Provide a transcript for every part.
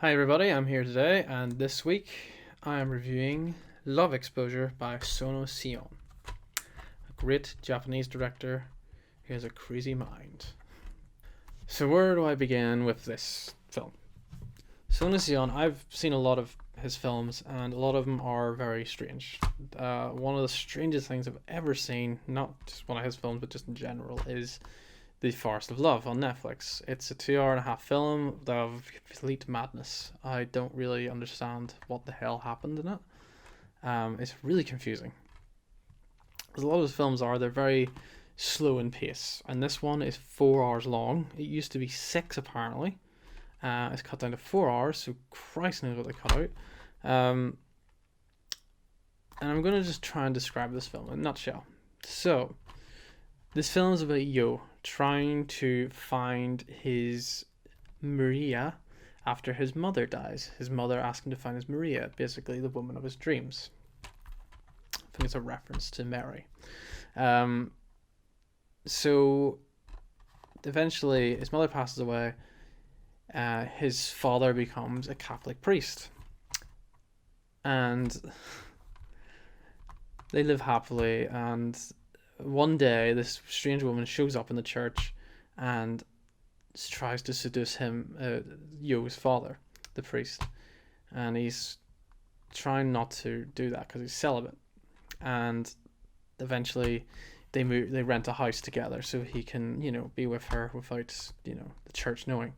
Hi everybody, I'm here today, and this week I am reviewing Love Exposure by Sono, Sion, a great Japanese director who has a crazy mind. So where do I begin with this film? Sono Sion, I've seen a lot of his films, and a lot of them are very strange. One of the strangest things I've ever seen, not just one of his films, but just in general, is The Forest of Love on Netflix. It's a 2 hour and a half film of complete madness. I don't really understand what the hell happened in it. It's really confusing. As a lot of his films are, they're very slow in pace, and this one is 4 hours long. It used to be 6 apparently. It's cut down to 4 hours, so Christ knows what they cut out. And I'm going to just try and describe this film in a nutshell. So, this film is about Yo trying to find his Maria after his mother dies. His mother asked him to find his Maria, basically the woman of his dreams. I think it's a reference to Mary. So eventually his mother passes away. His father becomes a Catholic priest. And they live happily, and one day this strange woman shows up in the church and tries to seduce him, Yo's father, the priest, and he's trying not to do that because he's celibate. And eventually they rent a house together so he can be with her without the church knowing.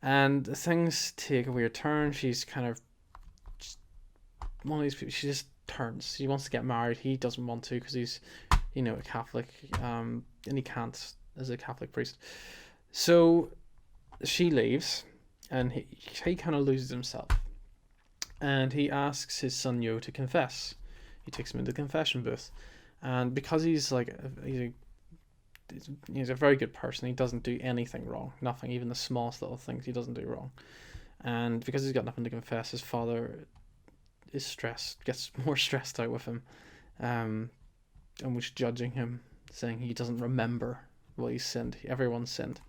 And things take a weird turn. She's kind of just one of these people. She just turns. She wants to get married. He doesn't want to because he's a Catholic, and he can't as a Catholic priest. So she leaves, and he kind of loses himself, and he asks his son Yo to confess. He takes him into the confession booth, and because he's a very good person, he doesn't do anything wrong, nothing, even the smallest little things he doesn't do wrong. And because he's got nothing to confess, his father is stressed, gets more stressed out with him, and was judging him, saying he doesn't remember what he sinned. Everyone sinned.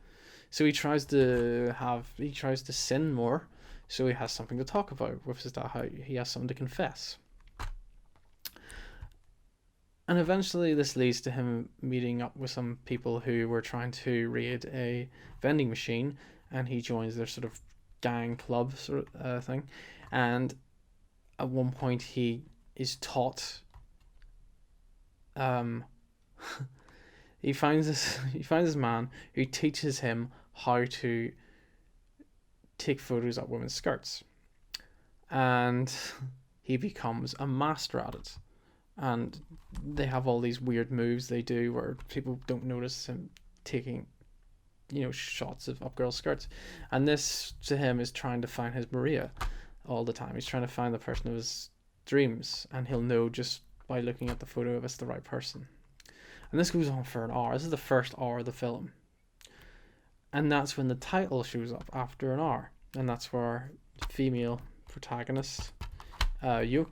So he tries to sin more, so he has something to talk about, which is that how he has something to confess. And eventually this leads to him meeting up with some people who were trying to raid a vending machine, and he joins their sort of gang club sort of thing. And at one point he is taught he finds this man who teaches him how to take photos of women's skirts, and he becomes a master at it. And they have all these weird moves they do where people don't notice him taking shots of girls' skirts. And this to him is trying to find his Maria all the time. He's trying to find the person of his dreams, and he'll know just by looking at the photo if it's the right person. And this goes on for an hour. This is the first hour of the film, and that's when the title shows up after an hour, and that's where female protagonist Yoko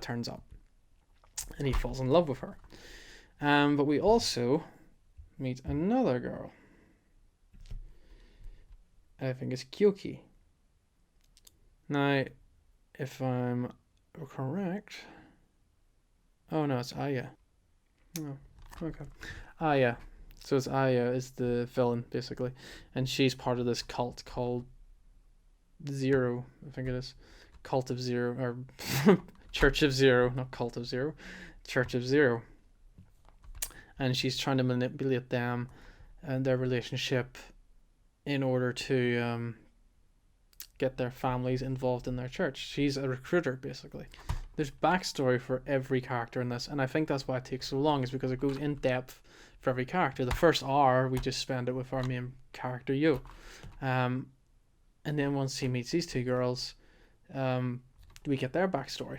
turns up, and he falls in love with her. But we also meet another girl. I think it's Kyoki. Now, if I'm correct, oh no, it's Aya. Oh, okay. Aya. So it's Aya is the villain basically, and she's part of this cult called Zero. I think it is Cult of Zero, or Church of Zero, not Cult of Zero, Church of Zero. And she's trying to manipulate them and their relationship in order to get their families involved in their church. She's a recruiter basically. There's backstory for every character in this, and I think that's why it takes so long, is because it goes in depth for every character. The first hour we just spend it with our main character Yo, and then once he meets these two girls, we get their backstory,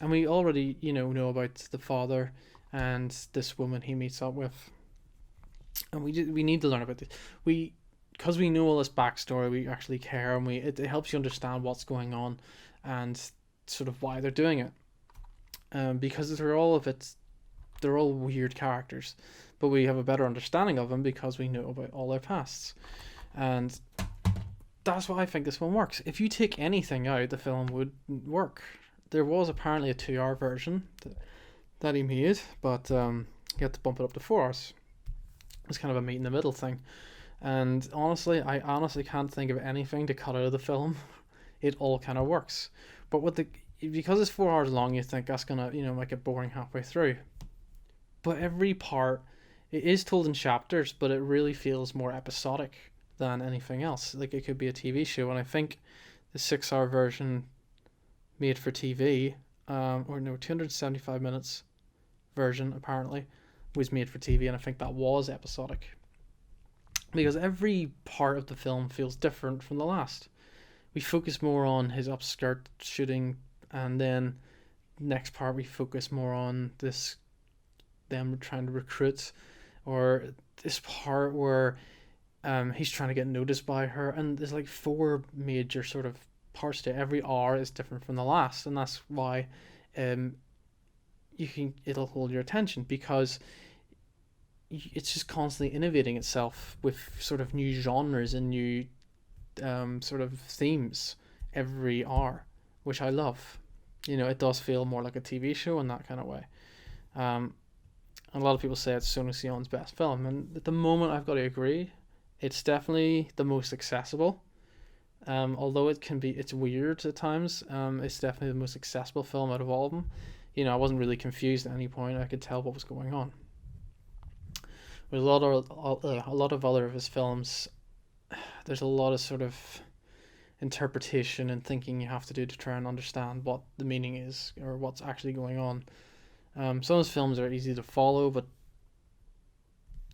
and we already know about the father and this woman he meets up with, and we need to learn about this. Because we know all this backstory, we actually care, and it helps you understand what's going on and sort of why they're doing it, because they're all weird characters, but we have a better understanding of them because we know about all their pasts. And that's why I think this one works. If you take anything out, the film would work. There was apparently a 2-hour version that he made, but he had to bump it up to 4 hours. It's kind of a meet in the middle thing. And honestly, I honestly can't think of anything to cut out of the film. It all kind of works. But because it's 4 hours long, you think that's gonna make it boring halfway through. But every part, it is told in chapters, but it really feels more episodic than anything else. Like it could be a TV show, and I think the 6-hour version made for TV, 275 minutes version apparently was made for TV, and I think that was episodic. Because every part of the film feels different from the last. We focus more on his upskirt shooting, and then next part we focus more on them trying to recruit, or this part where he's trying to get noticed by her, and there's like 4 major sort of parts to it. Every hour is different from the last, and that's why it'll hold your attention, because it's just constantly innovating itself with sort of new genres and new sort of themes every hour, which I love. It does feel more like a TV show in that kind of way. A lot of people say it's Sono Sion's best film, and at the moment I've got to agree. It's definitely the most accessible. Although it's weird at times. It's definitely the most accessible film out of all of them. I wasn't really confused at any point. I could tell what was going on. With a lot of other of his films, there's a lot of sort of interpretation and thinking you have to do to try and understand what the meaning is or what's actually going on. Some of his films are easy to follow, but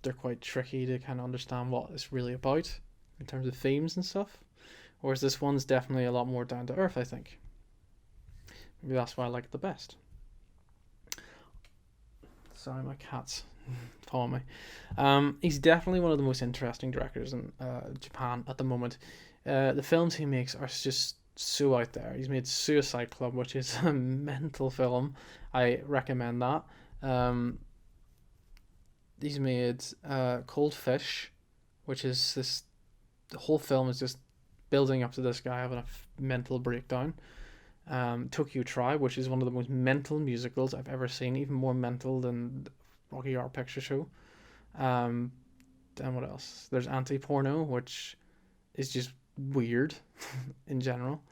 they're quite tricky to kind of understand what it's really about in terms of themes and stuff. Whereas this one's definitely a lot more down to earth, I think. Maybe that's why I like it the best. Sorry, my cat's following me. He's definitely one of the most interesting directors in Japan at the moment. The films he makes are just so out there. He's made Suicide Club, which is a mental film. I recommend that. He's made Cold Fish, which is this. The whole film is just building up to this guy having a mental breakdown. Tokyo Tribe, which is one of the most mental musicals I've ever seen, even more mental than Rocky Horror Picture Show. And what else? There's Anti-Porno, which is just weird in general.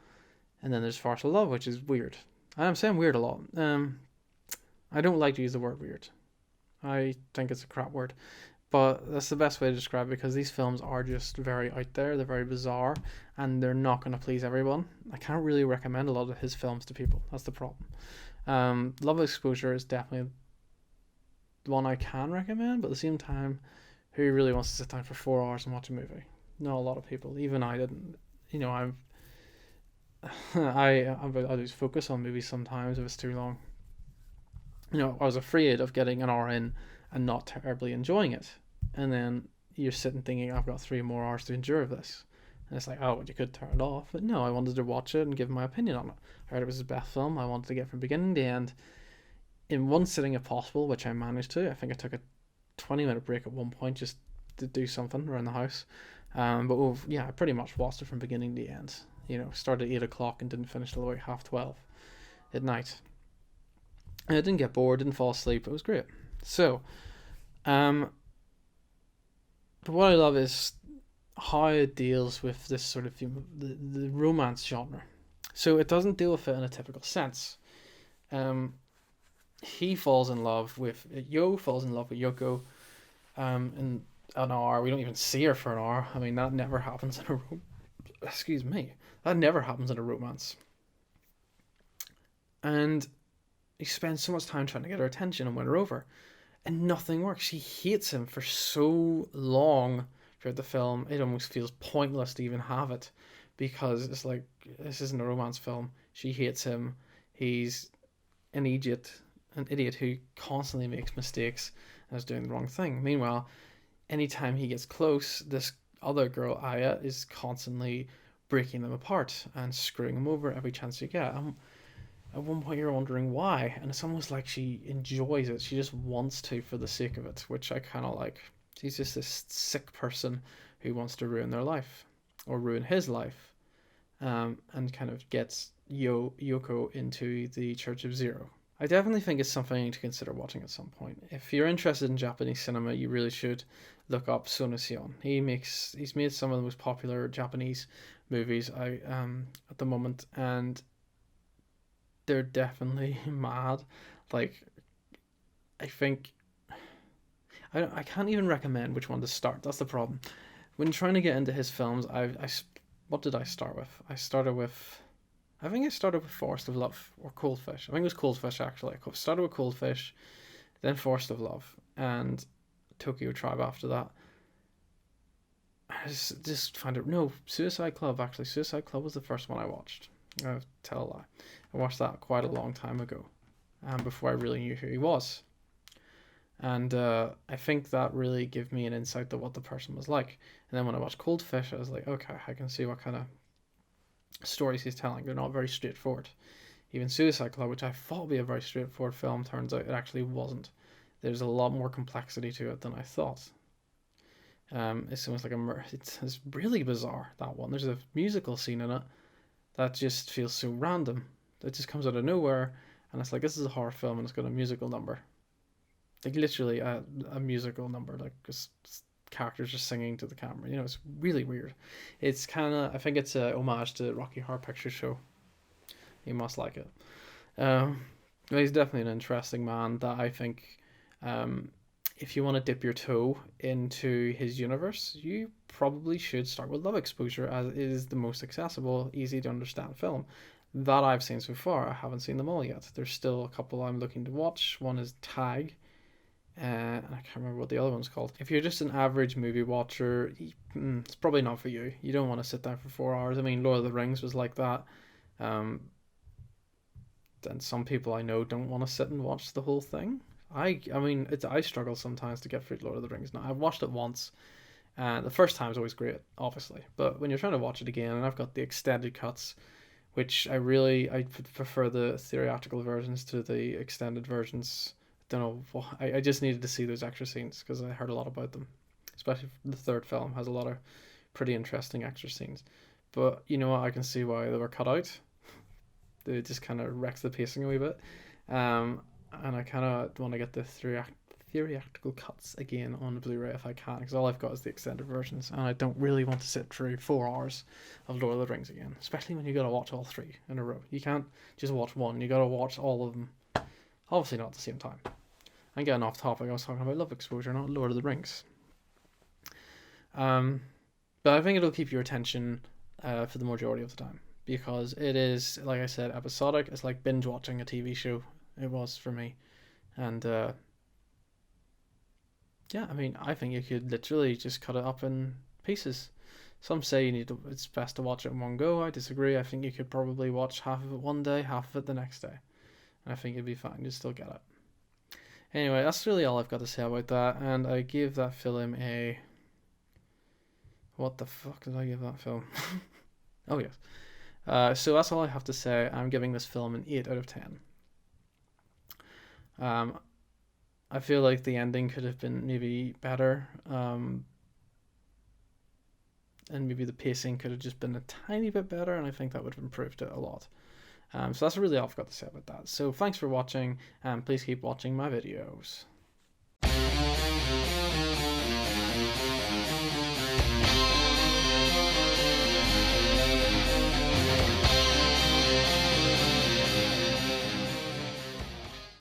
And then there's Farce of Love, which is weird. I'm saying weird a lot. I don't like to use the word weird. I think it's a crap word. But that's the best way to describe it, because these films are just very out there, they're very bizarre, and they're not going to please everyone. I can't really recommend a lot of his films to people. That's the problem. Love Exposure is definitely one I can recommend, but at the same time, who really wants to sit down for 4 hours and watch a movie? Not a lot of people. Even I didn't. I lose focus on movies sometimes if it's too long. I was afraid of getting an hour in and not terribly enjoying it, and then you're sitting thinking, I've got 3 more hours to endure this, and it's like, oh, well, you could turn it off. But no, I wanted to watch it and give my opinion on it. I heard it was his best film. I wanted to get from beginning to end in one sitting if possible, which I managed to. I think I took a 20-minute break at one point just to do something around the house. But I pretty much watched it from beginning to end. Started at 8 o'clock and didn't finish till about 12:30 at night. And I didn't get bored, didn't fall asleep. It was great. So, but what I love is how it deals with this sort of the romance genre. So it doesn't deal with it in a typical sense. He falls in love with falls in love with Yoko, in an hour. We don't even see her for an hour. I mean, that never happens in that never happens in a romance. And he spends so much time trying to get her attention and win her over, and nothing works. She hates him for so long throughout the film. It almost feels pointless to even have it, because it's like, this isn't a romance film. She hates him. He's an idiot who constantly makes mistakes and is doing the wrong thing. Meanwhile, anytime he gets close, this other girl, Aya, is constantly breaking them apart and screwing him over every chance you get. At one point you're wondering why, and it's almost like she enjoys it. She just wants to for the sake of it, which I kind of like. She's just this sick person who wants to ruin their life. or ruin his life, and kind of gets Yoko into the Church of Zero. I definitely think it's something to consider watching at some point. If you're interested in Japanese cinema, you really should look up Sono Sion. He's made some of the most popular Japanese movies at the moment, and they're definitely mad. Like, I think I can't even recommend which one to start. That's the problem. When trying to get into his films, what did I start with? I think I started with Forest of Love or Cold Fish. I think it was Cold Fish actually. I started with Cold Fish, then Forest of Love, and Tokyo Tribe after that. I just find it. No, Suicide Club actually. Suicide Club was the first one I watched. I'll tell a lie. I watched that quite a long time ago, before I really knew who he was. And I think that really gave me an insight to what the person was like. And then when I watched Cold Fish, I was like, okay, I can see what kind of stories he's telling. They're not very straightforward. Even Suicide Club, which I thought would be a very straightforward film, turns out it actually wasn't. There's a lot more complexity to it than I thought. It's almost like it's really bizarre, that one. There's a musical scene in it that just feels so random. It just comes out of nowhere, and it's like, this is a horror film and it's got a musical number. Like, literally a musical number, like just characters just singing to the camera. It's really weird. It's kind of, I think it's a homage to Rocky Horror Picture Show. You must like it. He's definitely an interesting man that I think, if you want to dip your toe into his universe, you probably should start with Love Exposure, as it is the most accessible, easy to understand film that I've seen so far. I haven't seen them all yet. There's still a couple I'm looking to watch. One is Tag, and I can't remember what the other one's called. If you're just an average movie watcher, it's probably not for you. You don't want to sit down for 4 hours. I mean, Lord of the Rings was like that. And some people I know don't want to sit and watch the whole thing. I mean, I struggle sometimes to get through Lord of the Rings. Now, I've watched it once, and the first time is always great, obviously. But when you're trying to watch it again, and I've got the extended cuts, which I prefer the theatrical versions to the extended versions. Don't know why. I just needed to see those extra scenes because I heard a lot about them. Especially the third film has a lot of pretty interesting extra scenes. But you know what? I can see why they were cut out. It just kind of wrecks the pacing a wee bit. And I kind of want to get the theatrical cuts again on Blu-ray if I can, because all I've got is the extended versions, and I don't really want to sit through 4 hours of Lord of the Rings again, especially when you got to watch all 3 in a row. You can't just watch one, you got to watch all of them, obviously not at the same time. I'm getting off topic. I was talking about Love Exposure, not Lord of the Rings. But I think it'll keep your attention for the majority of the time, because it is, like I said, episodic. It's like binge watching a TV show. It was for me. And yeah, I mean, I think you could literally just cut it up in pieces. Some say it's best to watch it in one go. I disagree. I think you could probably watch half of it one day, half of it the next day. And I think you'd be fine. You'd still get it. Anyway, that's really all I've got to say about that. And I gave that film a... What the fuck did I give that film? Oh, yes. So that's all I have to say. I'm giving this film an 8 out of 10. I feel like the ending could have been maybe better, and maybe the pacing could have just been a tiny bit better, and I think that would have improved it a lot. So that's really all I've got to say about that. So thanks for watching, and please keep watching my videos.